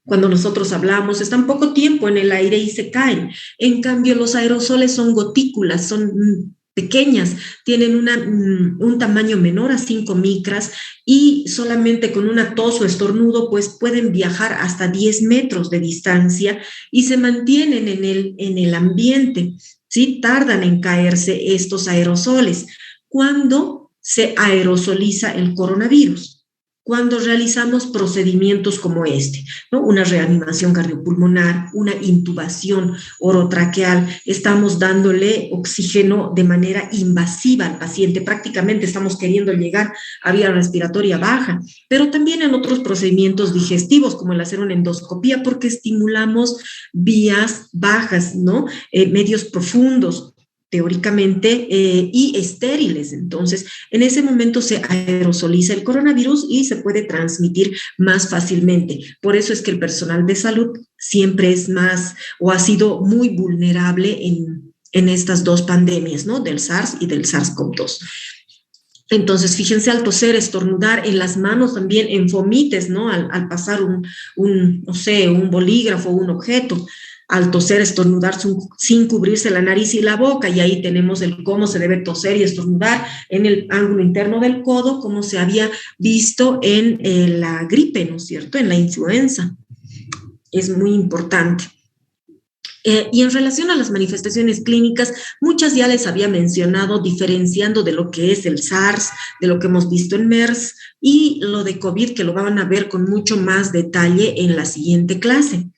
Cuando nosotros hablamos, están poco tiempo en el aire y se caen. En cambio, los aerosoles son gotículas, son pequeñas, tienen un tamaño menor a 5 micras y solamente con una tos o estornudo pues pueden viajar hasta 10 metros de distancia y se mantienen en el ambiente, ¿sí? Tardan en caerse estos aerosoles cuando se aerosoliza el coronavirus. cuando realizamos procedimientos como este, ¿no? Una reanimación cardiopulmonar, una intubación orotraqueal, estamos dándole oxígeno de manera invasiva al paciente, prácticamente estamos queriendo llegar a vía respiratoria baja, pero también en otros procedimientos digestivos, como el hacer una endoscopía, porque estimulamos vías bajas, ¿no? Medios profundos, teóricamente, y estériles. Entonces, en ese momento se aerosoliza el coronavirus y se puede transmitir más fácilmente. Por eso es que el personal de salud siempre es más o ha sido muy vulnerable en estas dos pandemias, ¿no? Del SARS y del SARS-CoV-2. Entonces, fíjense, al toser, estornudar, en las manos también, en fomites, ¿no? Al pasar no sé, un bolígrafo, un objeto, al toser, estornudar sin cubrirse la nariz y la boca, y ahí tenemos el cómo se debe toser y estornudar en el ángulo interno del codo, como se había visto en la gripe, ¿no es cierto?, en la influenza. Es muy importante. Y en relación a las manifestaciones clínicas, muchas ya les había mencionado, diferenciando de lo que es el SARS, de lo que hemos visto en MERS y lo de COVID, que lo van a ver con mucho más detalle en la siguiente clase.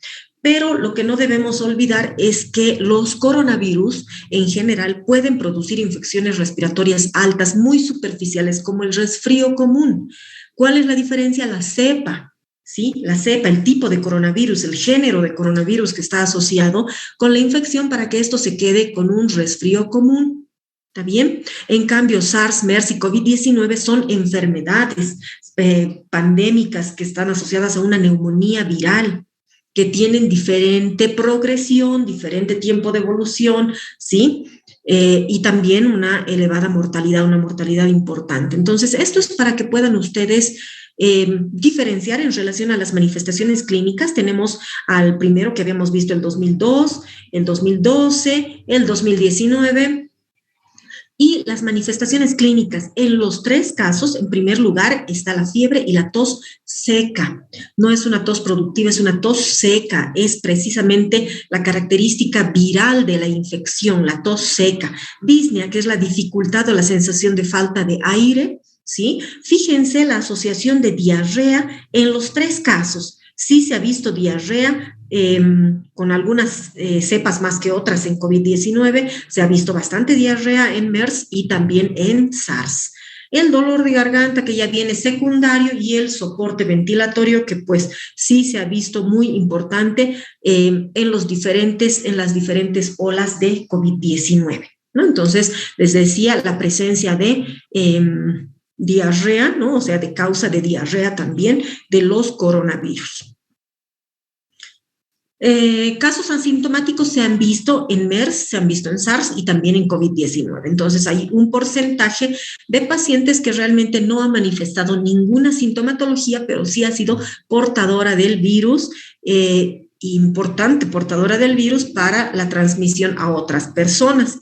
Pero lo que no debemos olvidar es que los coronavirus en general pueden producir infecciones respiratorias altas, muy superficiales, como el resfrío común. ¿Cuál es la diferencia? La cepa. ¿Sí? La cepa, el tipo de coronavirus, el género de coronavirus que está asociado con la infección para que esto se quede con un resfrío común. ¿Está bien? En cambio, SARS, MERS y COVID-19 son enfermedades pandémicas que están asociadas a una neumonía viral, que tienen diferente progresión, diferente tiempo de evolución, ¿sí? Y también una elevada mortalidad, una mortalidad importante. Entonces, esto es para que puedan ustedes diferenciar en relación a las manifestaciones clínicas. Tenemos al primero que habíamos visto el 2002, el 2012, el 2019, y las manifestaciones clínicas. En los tres casos, en primer lugar, está la fiebre y la tos seca. No es una tos productiva, es una tos seca. Es precisamente la característica viral de la infección, la tos seca. Disnea, que es la dificultad o la sensación de falta de aire, ¿sí? Fíjense la asociación de diarrea en los tres casos. Sí se ha visto diarrea con algunas cepas más que otras en COVID-19, se ha visto bastante diarrea en MERS y también en SARS. El dolor de garganta que ya viene secundario y el soporte ventilatorio que pues sí se ha visto muy importante en las diferentes olas de COVID-19, ¿no? Entonces, les decía, la presencia de diarrea, ¿no? O sea, de causa de diarrea también de los coronavirus. Casos asintomáticos se han visto en MERS, se han visto en SARS y también en COVID-19. Entonces hay un porcentaje de pacientes que realmente no han manifestado ninguna sintomatología, pero sí ha sido portadora del virus, importante portadora del virus para la transmisión a otras personas.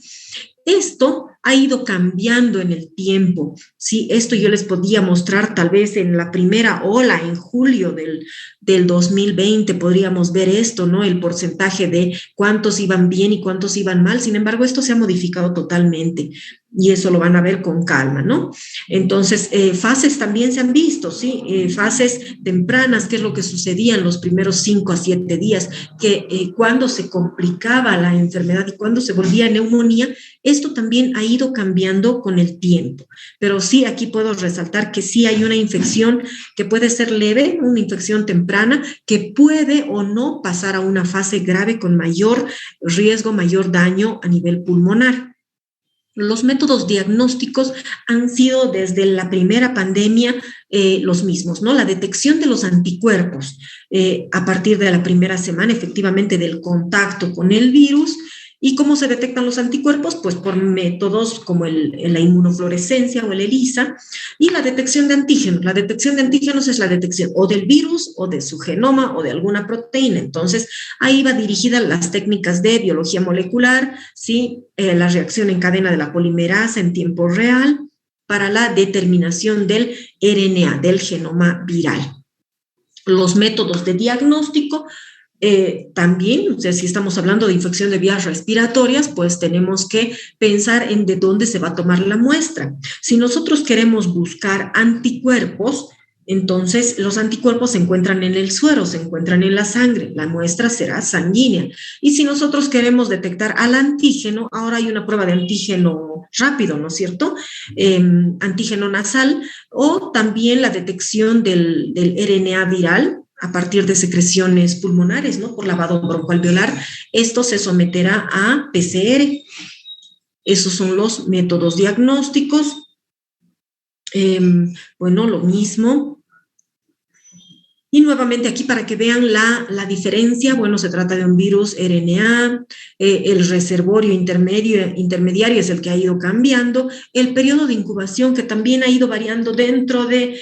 Esto ha ido cambiando en el tiempo, ¿sí? Esto yo les podía mostrar tal vez en la primera ola, en julio del 2020, podríamos ver esto, ¿no? El porcentaje de cuántos iban bien y cuántos iban mal. Sin embargo, esto se ha modificado totalmente y eso lo van a ver con calma, ¿no? Entonces, fases también se han visto, ¿sí? Fases tempranas, qué es lo que sucedía en los primeros 5 a 7 días, que cuando se complicaba la enfermedad y cuando se volvía neumonía, esto también ha ido cambiando con el tiempo. Pero sí, aquí puedo resaltar que sí hay una infección que puede ser leve, una infección temprana, que puede o no pasar a una fase grave con mayor riesgo, mayor daño a nivel pulmonar. Los métodos diagnósticos han sido desde la primera pandemia los mismos, ¿no? La detección de los anticuerpos a partir de la primera semana, efectivamente, del contacto con el virus. ¿Y cómo se detectan los anticuerpos? Pues por métodos como la inmunofluorescencia o el ELISA y la detección de antígenos. La detección de antígenos es la detección o del virus o de su genoma o de alguna proteína. Entonces, ahí va dirigida las técnicas de biología molecular, ¿sí? La reacción en cadena de la polimerasa en tiempo real para la determinación del RNA, del genoma viral. Los métodos de diagnóstico también, o sea, si estamos hablando de infección de vías respiratorias, pues tenemos que pensar en de dónde se va a tomar la muestra. Si nosotros queremos buscar anticuerpos, Entonces, los anticuerpos se encuentran en el suero, se encuentran en la sangre, la muestra será sanguínea. Y si nosotros queremos detectar al antígeno, ahora hay una prueba de antígeno rápido, ¿no es cierto? Antígeno nasal, o también la detección del RNA viral a partir de secreciones pulmonares, ¿no? Por lavado broncoalveolar. Esto se someterá a PCR. Esos son los métodos diagnósticos. Bueno, lo mismo. Y nuevamente aquí para que vean la diferencia, bueno, se trata de un virus RNA, el reservorio intermediario es el que ha ido cambiando, el periodo de incubación que también ha ido variando dentro de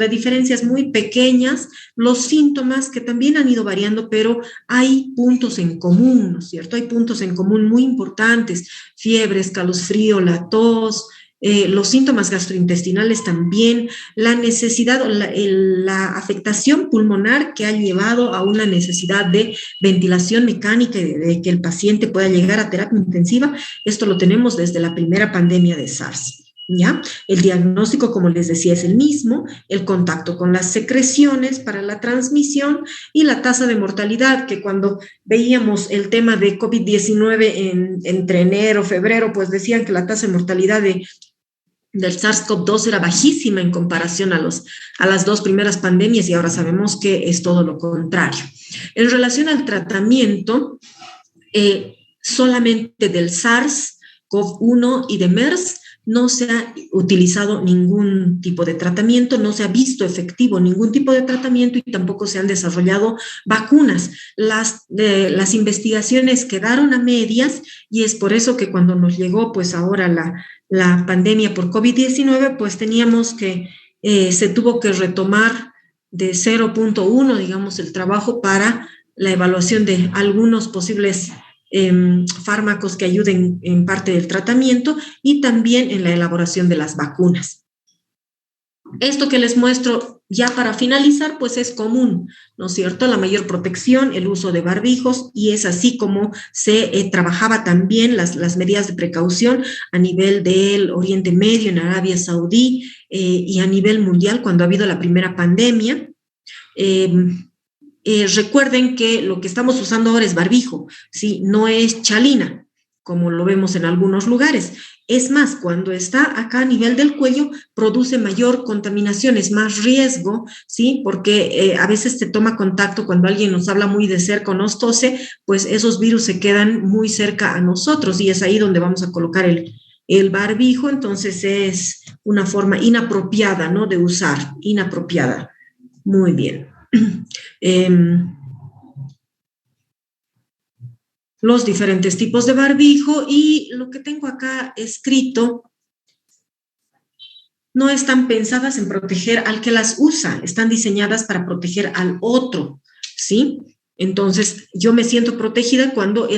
diferencias muy pequeñas, los síntomas que también han ido variando, pero hay puntos en común, ¿no es cierto? Hay puntos en común muy importantes, fiebre, escalofrío, la tos, los síntomas gastrointestinales también, la necesidad, la afectación pulmonar que ha llevado a una necesidad de ventilación mecánica y de que el paciente pueda llegar a terapia intensiva. Esto lo tenemos desde la primera pandemia de SARS. ¿Ya? El diagnóstico, como les decía, es el mismo, el contacto con las secreciones para la transmisión y la tasa de mortalidad, que cuando veíamos el tema de COVID-19 entre enero, febrero, pues decían que la tasa de mortalidad del SARS-CoV-2 era bajísima en comparación a las dos primeras pandemias y ahora sabemos que es todo lo contrario. En relación al tratamiento, solamente del SARS-CoV-1 y de MERS no se ha utilizado ningún tipo de tratamiento, no se ha visto efectivo ningún tipo de tratamiento y tampoco se han desarrollado vacunas. Las investigaciones quedaron a medias y es por eso que cuando nos llegó pues ahora la pandemia por COVID-19, pues teníamos que, se tuvo que retomar de 0.1, digamos, el trabajo para la evaluación de algunos posibles fármacos que ayuden en parte del tratamiento y también en la elaboración de las vacunas. Esto que les muestro ya para finalizar, pues es común, ¿no es cierto? La mayor protección, el uso de barbijos, y es así como se trabajaba también las medidas de precaución a nivel del Oriente Medio, en Arabia Saudí, y a nivel mundial cuando ha habido la primera pandemia. Recuerden que lo que estamos usando ahora es barbijo, ¿sí? No es chalina, como lo vemos en algunos lugares. Es más, cuando está acá a nivel del cuello, produce mayor contaminación, es más riesgo, ¿sí? Porque a veces se toma contacto cuando alguien nos habla muy de cerca o nos tose, pues esos virus se quedan muy cerca a nosotros y es ahí donde vamos a colocar el barbijo, entonces es una forma inapropiada, ¿no? De usar, inapropiada. Muy bien. Los diferentes tipos de barbijo y lo que tengo acá escrito no están pensadas en proteger al que las usa, están diseñadas para proteger al otro, ¿sí? Entonces, yo me siento protegida cuando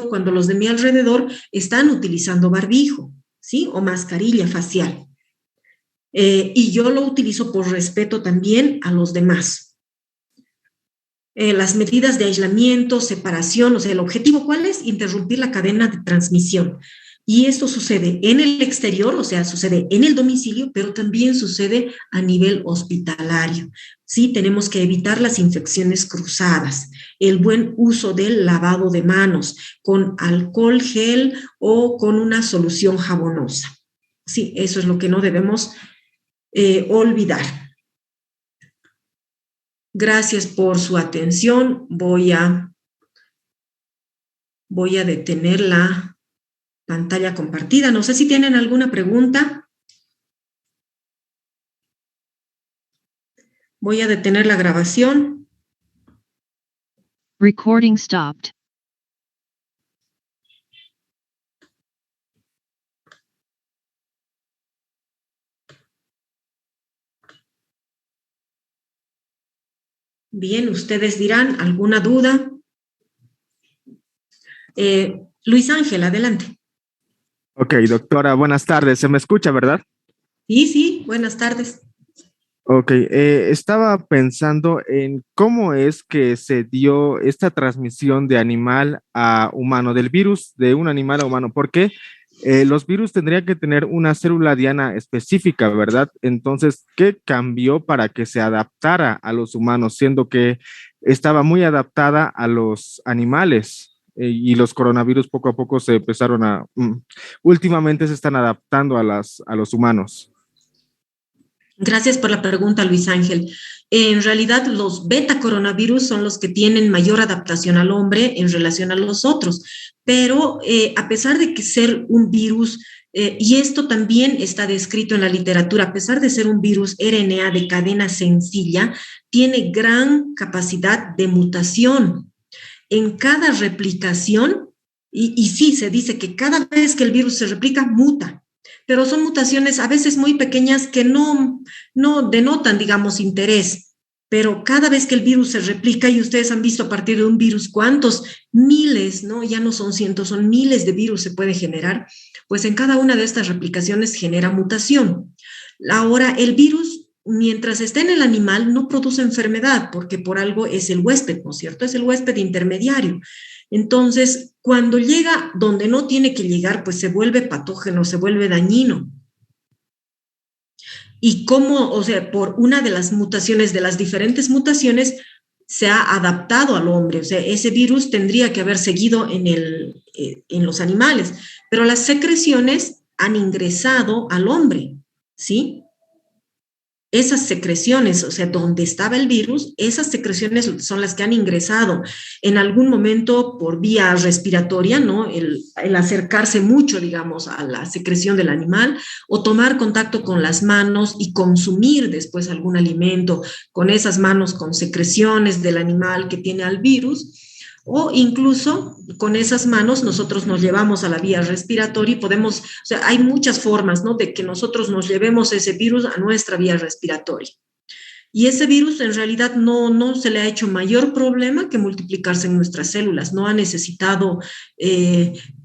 cuando los de mi alrededor están utilizando barbijo, ¿sí? O mascarilla facial. Y yo lo utilizo por respeto también a los demás. Las medidas de aislamiento, separación, o sea, el objetivo, ¿cuál es? Interrumpir la cadena de transmisión. Y esto sucede en el exterior, o sea, sucede en el domicilio, pero también sucede a nivel hospitalario. Sí, tenemos que evitar las infecciones cruzadas, el buen uso del lavado de manos con alcohol gel o con una solución jabonosa. Sí, eso es lo que no debemos olvidar. Gracias por su atención. Voy a detener la pantalla compartida. No sé si tienen alguna pregunta. Voy a detener la grabación.
Recording stopped.
Bien, ustedes dirán, ¿alguna duda? Luis Ángel, adelante.
Ok, doctora, buenas tardes. ¿Se me escucha, verdad?
Sí, buenas tardes.
Ok, estaba pensando en cómo es que se dio esta transmisión de animal a humano, del virus de un animal a humano, porque Los virus tendrían que tener una célula diana específica, ¿verdad? Entonces, ¿qué cambió para que se adaptara a los humanos, siendo que estaba muy adaptada a los animales? Y los coronavirus poco a poco se empezaron últimamente se están adaptando a los humanos.
Gracias por la pregunta, Luis Ángel. En realidad, los beta coronavirus son los que tienen mayor adaptación al hombre en relación a los otros, pero a pesar de que ser un virus, y esto también está descrito en la literatura, a pesar de ser un virus RNA de cadena sencilla, tiene gran capacidad de mutación. En cada replicación, y sí, se dice que cada vez que el virus se replica, muta, pero son mutaciones a veces muy pequeñas que no denotan, digamos, interés. Pero cada vez que el virus se replica, y ustedes han visto a partir de un virus cuántos miles, ¿no? Ya no son cientos, son miles de virus se puede generar, pues en cada una de estas replicaciones genera mutación. Ahora, el virus, mientras está en el animal, no produce enfermedad, porque por algo es el huésped, ¿no es cierto? Es el huésped intermediario. Entonces, cuando llega donde no tiene que llegar, pues se vuelve patógeno, se vuelve dañino. Y cómo, o sea, por una de las mutaciones, de las diferentes mutaciones, se ha adaptado al hombre. O sea, ese virus tendría que haber seguido en los animales, pero las secreciones han ingresado al hombre, ¿sí? Esas secreciones, o sea, donde estaba el virus, esas secreciones son las que han ingresado en algún momento por vía respiratoria, ¿no? El acercarse mucho, digamos, a la secreción del animal o tomar contacto con las manos y consumir después algún alimento con esas manos con secreciones del animal que tiene al virus. O incluso con esas manos nosotros nos llevamos a la vía respiratoria y podemos, o sea, hay muchas formas, ¿no? De que nosotros nos llevemos ese virus a nuestra vía respiratoria. Y ese virus en realidad no se le ha hecho mayor problema que multiplicarse en nuestras células, no ha necesitado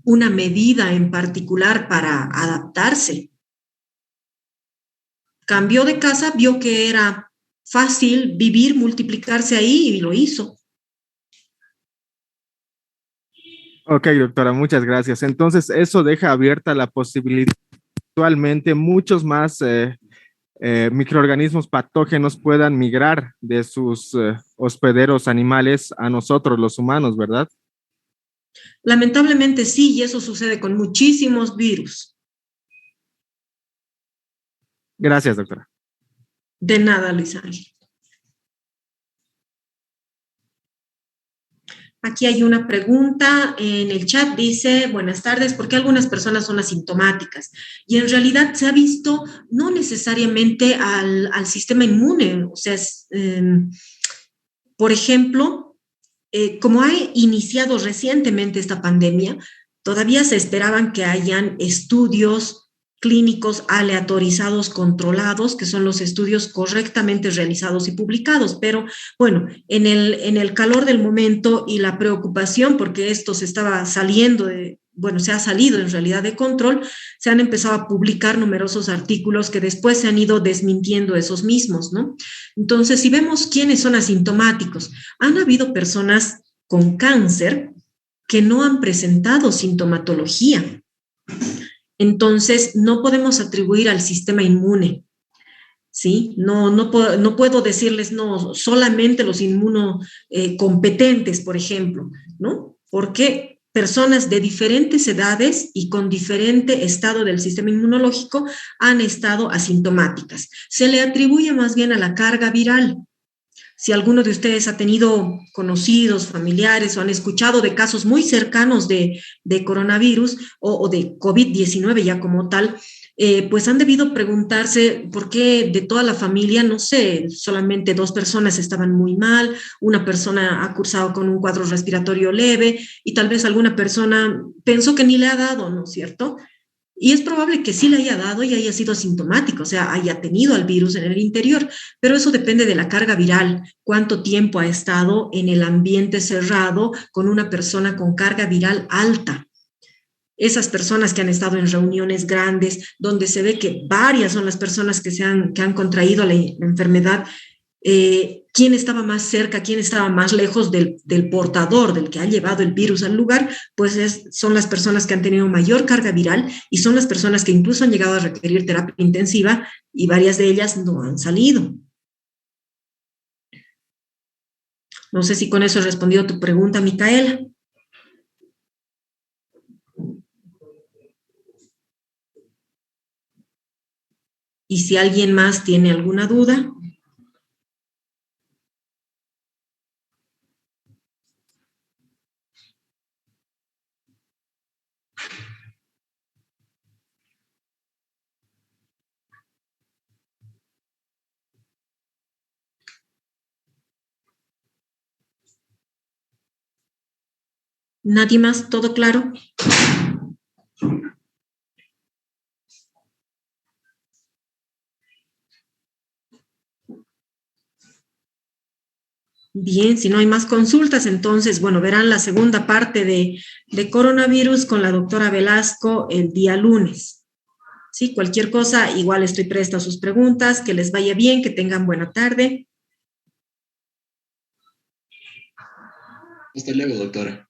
una medida en particular para adaptarse. Cambió de casa, vio que era fácil vivir, multiplicarse ahí y lo hizo.
Ok, doctora, muchas gracias. Entonces, eso deja abierta la posibilidad actualmente muchos más microorganismos patógenos puedan migrar de sus hospederos animales a nosotros, los humanos, ¿verdad?
Lamentablemente sí, y eso sucede con muchísimos virus.
Gracias, doctora.
De nada, Luis Ángel. Aquí hay una pregunta en el chat, dice, buenas tardes, ¿por qué algunas personas son asintomáticas? Y en realidad se ha visto no necesariamente al sistema inmune, o sea, por ejemplo, como ha iniciado recientemente esta pandemia, todavía se esperaban que hayan estudios clínicos aleatorizados controlados, que son los estudios correctamente realizados y publicados. Pero bueno, en el calor del momento y la preocupación, porque esto se estaba saliendo bueno, se ha salido en realidad de control, se han empezado a publicar numerosos artículos que después se han ido desmintiendo esos mismos, ¿no? Entonces, si vemos quiénes son asintomáticos, han habido personas con cáncer que no han presentado sintomatología. Entonces, no podemos atribuir al sistema inmune, ¿sí? No puedo decirles, no, solamente los inmunocompetentes, por ejemplo, ¿no? Porque personas de diferentes edades y con diferente estado del sistema inmunológico han estado asintomáticas. Se le atribuye más bien a la carga viral. Si alguno de ustedes ha tenido conocidos, familiares o han escuchado de casos muy cercanos de coronavirus o de COVID-19 ya como tal, pues han debido preguntarse por qué de toda la familia, no sé, solamente 2 personas estaban muy mal, una persona ha cursado con un cuadro respiratorio leve y tal vez alguna persona pensó que ni le ha dado, ¿no es cierto? Y es probable que sí le haya dado y haya sido asintomático, o sea, haya tenido el virus en el interior, pero eso depende de la carga viral, cuánto tiempo ha estado en el ambiente cerrado con una persona con carga viral alta. Esas personas que han estado en reuniones grandes, donde se ve que varias son las personas que han contraído la enfermedad, quién estaba más cerca, quién estaba más lejos del portador, del que ha llevado el virus al lugar, pues son las personas que han tenido mayor carga viral y son las personas que incluso han llegado a requerir terapia intensiva y varias de ellas no han salido. No sé si con eso he respondido a tu pregunta, Micaela. Y si alguien más tiene alguna duda. ¿Nadie más? ¿Todo claro? Bien, si no hay más consultas, entonces, bueno, verán la segunda parte de coronavirus con la doctora Velasco el día lunes. Sí, cualquier cosa, igual estoy presta a sus preguntas, que les vaya bien, que tengan buena tarde.
Hasta luego, doctora.